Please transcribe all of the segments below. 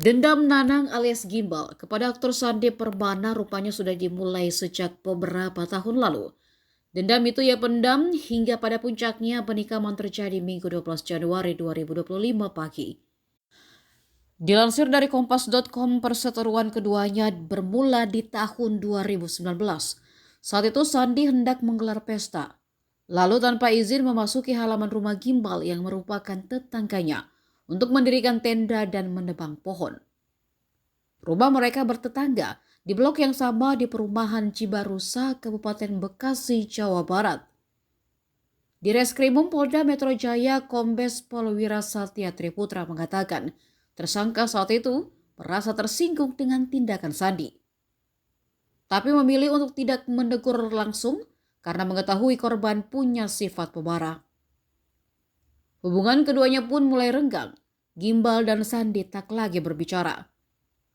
Dendam Nanang alias Gimbal kepada aktor Sandi Permana rupanya sudah dimulai sejak beberapa tahun lalu. Dendam itu ia pendam hingga pada puncaknya penikaman terjadi Minggu 12 Januari 2025 pagi. Dilansir dari kompas.com, perseteruan keduanya bermula di tahun 2019. Saat itu Sandi hendak menggelar pesta. Lalu tanpa izin memasuki halaman rumah Gimbal yang merupakan tetangganya untuk mendirikan tenda dan menebang pohon. Rumah mereka bertetangga di blok yang sama di perumahan Cibarusa, Kabupaten Bekasi, Jawa Barat. Di Reskrimum Polda Metro Jaya, Kombes Pol Wira Satya Triputra mengatakan, tersangka saat itu merasa tersinggung dengan tindakan Sandi, tapi memilih untuk tidak menegur langsung karena mengetahui korban punya sifat pemarah. Hubungan keduanya pun mulai renggang. Gimbal dan Sandi tak lagi berbicara,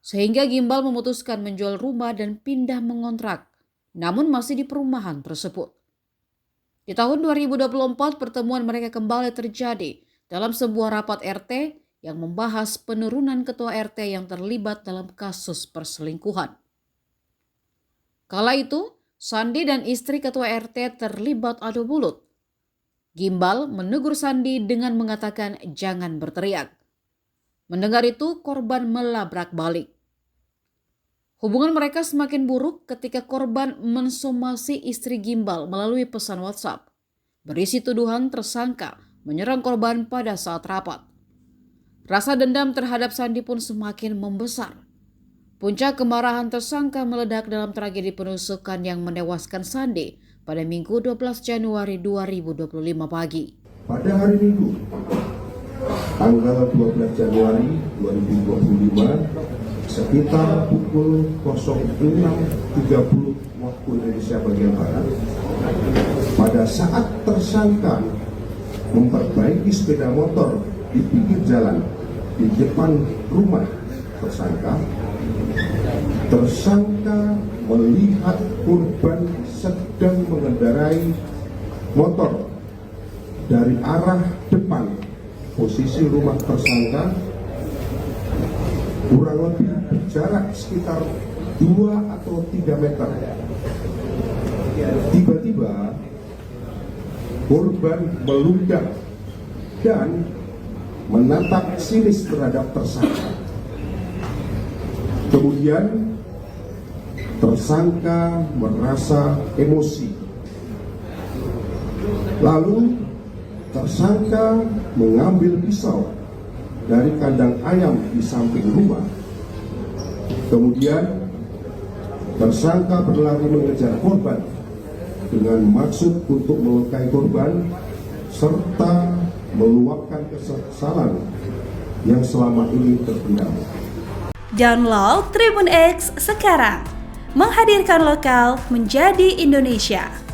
sehingga Gimbal memutuskan menjual rumah dan pindah mengontrak, namun masih di perumahan tersebut. Di tahun 2024, pertemuan mereka kembali terjadi dalam sebuah rapat RT yang membahas penurunan ketua RT yang terlibat dalam kasus perselingkuhan. Kala itu, Sandi dan istri ketua RT terlibat adu mulut. Gimbal menegur Sandi dengan mengatakan jangan berteriak. Mendengar itu, korban melabrak balik. Hubungan mereka semakin buruk ketika korban mensomasi istri Gimbal melalui pesan WhatsApp. Berisi tuduhan tersangka menyerang korban pada saat rapat. Rasa dendam terhadap Sandi pun semakin membesar. Puncak kemarahan tersangka meledak dalam tragedi penusukan yang menewaskan Sandi pada Minggu 12 Januari 2025 pagi. Pada hari Minggu, tanggal 12 Januari 2025, sekitar pukul 06.30 waktu Indonesia bagian Barat, pada saat tersangka memperbaiki sepeda motor di pinggir jalan di depan rumah tersangka melihat korban sedang mengendarai motor dari arah depan. Posisi rumah tersangka kurang lebih berjarak sekitar 2 atau 3 meter. Tiba-tiba korban meludah dan menatap sinis terhadap tersangka. Kemudian tersangka merasa emosi. Lalu tersangka mengambil pisau dari kandang ayam di samping rumah. Kemudian tersangka berlari mengejar korban dengan maksud untuk melukai korban serta meluapkan kekesalan yang selama ini terpendam. Download Tribun X sekarang, menghadirkan lokal menjadi Indonesia.